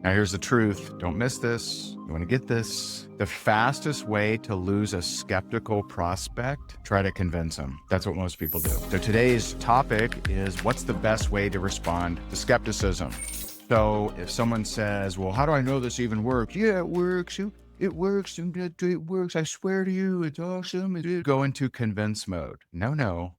Now, here's the truth. Don't miss this. You want to get this. The fastest way to lose a skeptical prospect, try to convince them. That's what most people do. So today's topic is what's the best way to respond to skepticism? So if someone says, well, how do I know this even works? Yeah, it works. It works. It works. I swear to you, it's awesome. Go into convince mode. No.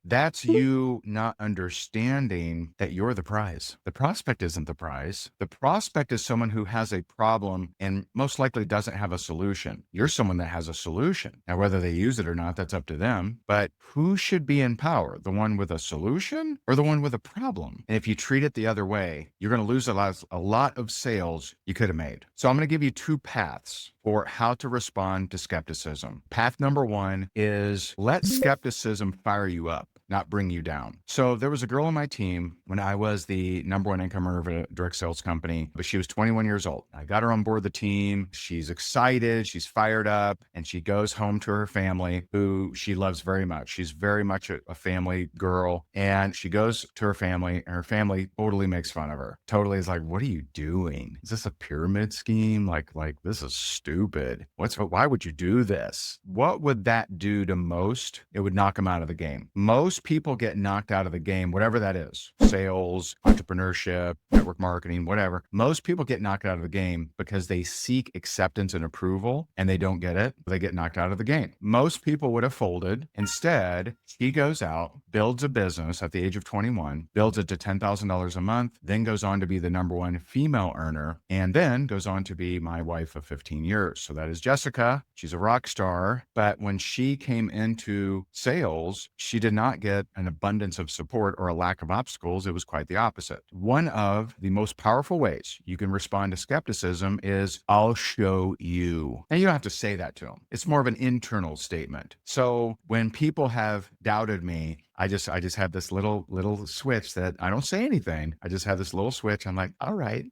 That's you not understanding that you're the prize. The prospect isn't the prize. The prospect is someone who has a problem and most likely doesn't have a solution. You're someone that has a solution. Now, whether they use it or not, that's up to them. But who should be in power? The one with a solution or the one with a problem? And if you treat it the other way, you're going to lose a lot of sales you could have made. So I'm going to give you two paths for how to respond to skepticism. Path number one is let skepticism fire you up, not bring you down. So there was a girl on my team when I was the number one income earner of a direct sales company, but she was 21 years old. I got her on board the team. She's excited. She's fired up, and she goes home to her family, who she loves very much. She's very much a family girl, and she goes to her family, and her family totally makes fun of her. Totally is like, what are you doing? Is this a pyramid scheme? Like this is stupid. Why would you do this? What would that do to most? It would knock them out of the game. Most people get knocked out of the game, whatever that is, sales, entrepreneurship, network marketing, whatever. Most people get knocked out of the game because they seek acceptance and approval and they don't get it. They get knocked out of the game. Most people would have folded. Instead, she goes out, builds a business at the age of 21, builds it to $10,000 a month, then goes on to be the number one female earner, and then goes on to be my wife of 15 years. So that is Jessica. She's a rock star. But when she came into sales, she did not get an abundance of support or a lack of obstacles. It was quite the opposite. One of the most powerful ways you can respond to skepticism is I'll show you. And you don't have to say that to them. It's more of an internal statement. So when people have doubted me, I just have this little switch that I don't say anything. I just have this little switch. I'm like, all right.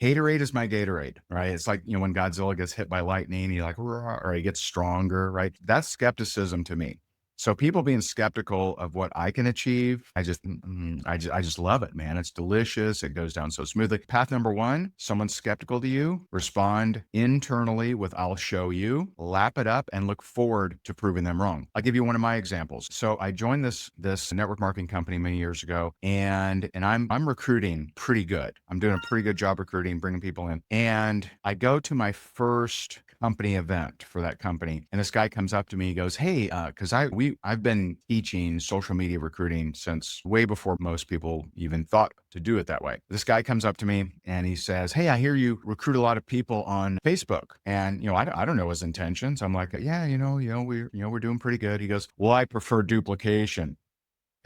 Haterade is my Gatorade, right? It's like, when Godzilla gets hit by lightning, he or he gets stronger, right? That's skepticism to me. So people being skeptical of what I can achieve, I just love it, man. It's delicious. It goes down so smoothly. Path number one, someone's skeptical to you, respond internally with I'll show you, lap it up, and look forward to proving them wrong. I'll give you one of my examples. So I joined this network marketing company many years ago, and I'm recruiting pretty good. I'm doing a pretty good job recruiting, bringing people in. And I go to my first company event for that company, and this guy comes up to me. He goes, hey, because I've been teaching social media recruiting since way before most people even thought to do it that way. This guy comes up to me and he says, hey, I hear you recruit a lot of people on Facebook. And, I don't know his intentions. I'm like, yeah, we're doing pretty good. He goes, well, I prefer duplication.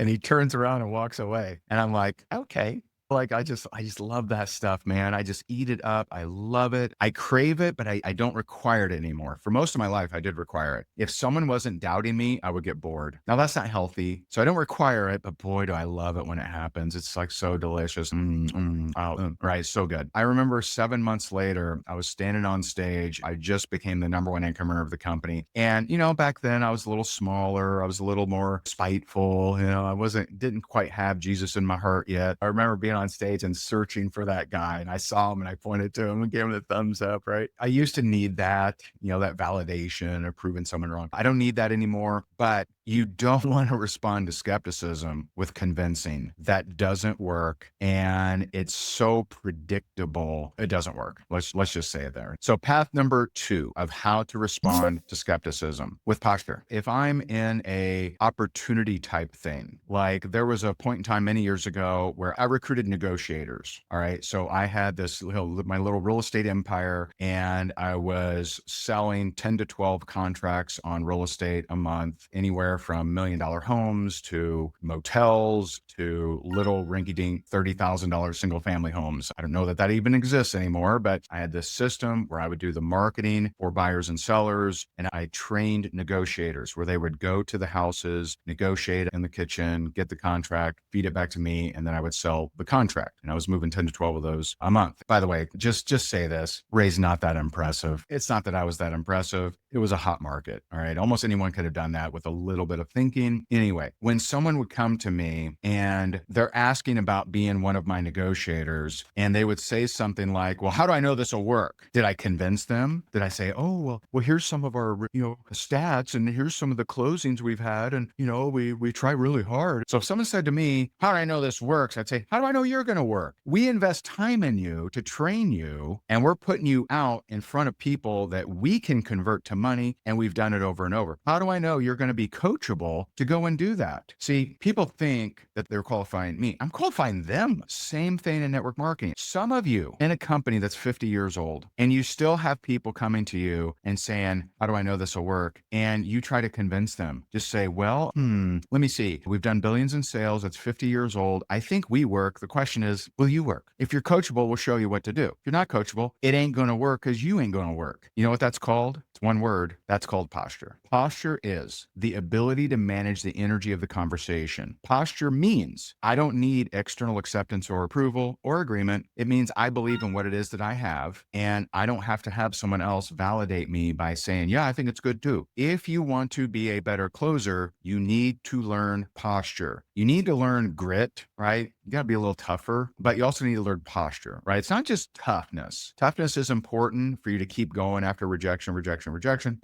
And he turns around and walks away. And I'm like, okay. Like, I just love that stuff, man. I just eat it up. I love it. I crave it, but I don't require it anymore. For most of my life, I did require it. If someone wasn't doubting me, I would get bored. Now, that's not healthy. So I don't require it, but boy, do I love it when it happens. It's like so delicious. Right. So good. I remember 7 months later, I was standing on stage. I just became the number one income earner of the company. And, back then I was a little smaller. I was a little more spiteful. I didn't quite have Jesus in my heart yet. I remember being on stage and searching for that guy, and I saw him and I pointed to him and gave him the thumbs up, right? I used to need that, that validation of proving someone wrong. I don't need that anymore, but you don't want to respond to skepticism with convincing. That doesn't work, and it's so predictable. It doesn't work. Let's just say it there. So path number two of how to respond to skepticism with posture. If I'm in a opportunity type thing, like there was a point in time many years ago where I recruited negotiators. All right. So I had my little real estate empire, and I was selling 10 to 12 contracts on real estate a month, anywhere from $1 million homes to motels to little rinky-dink $30,000 single family homes. I don't know that even exists anymore, but I had this system where I would do the marketing for buyers and sellers, and I trained negotiators where they would go to the houses, negotiate in the kitchen, get the contract, feed it back to me, and then I would sell the contract. And I was moving 10 to 12 of those a month. By the way, just say this, Ray's not that impressive. It's not that I was that impressive. It was a hot market. All right. Almost anyone could have done that with a little bit of thinking. Anyway, when someone would come to me and they're asking about being one of my negotiators, and they would say something like, well, how do I know this will work? Did I convince them? Did I say, oh, well, here's some of our, stats, and here's some of the closings we've had. And, we try really hard. So if someone said to me, how do I know this works? I'd say, how do I know you're going to work? We invest time in you to train you, and we're putting you out in front of people that we can convert to money, and we've done it over and over. How do I know you're going to be coachable to go and do that? See, people think that they're qualifying me. I'm qualifying them. Same thing in network marketing. Some of you in a company that's 50 years old, and you still have people coming to you and saying, how do I know this will work? And you try to convince them. Just say, well, let me see. We've done billions in sales. It's 50 years old. I think we work. The question is, will you work? If you're coachable, we'll show you what to do. If you're not coachable, it ain't going to work because you ain't going to work. You know what that's called? It's one word. That's called posture. Posture is the ability to manage the energy of the conversation. Posture means I don't need external acceptance or approval or agreement. It means I believe in what it is that I have, and I don't have to have someone else validate me by saying, yeah, I think it's good too. If you want to be a better closer, you need to learn posture. You need to learn grit, right? You got to be a little tougher, but you also need to learn posture, right? It's not just toughness. Toughness is important for you to keep going after rejection.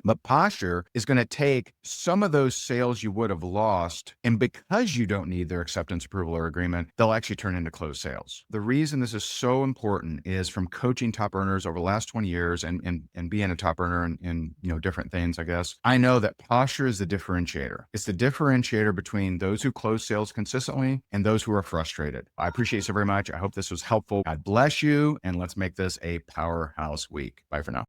But posture is going to take some of those sales you would have lost, and because you don't need their acceptance, approval, or agreement, they'll actually turn into closed sales. The reason this is so important is from coaching top earners over the last 20 years and being a top earner in different things, I guess. I know that posture is the differentiator. It's the differentiator between those who close sales consistently and those who are frustrated. I appreciate you so very much. I hope this was helpful. God bless you, and let's make this a powerhouse week. Bye for now.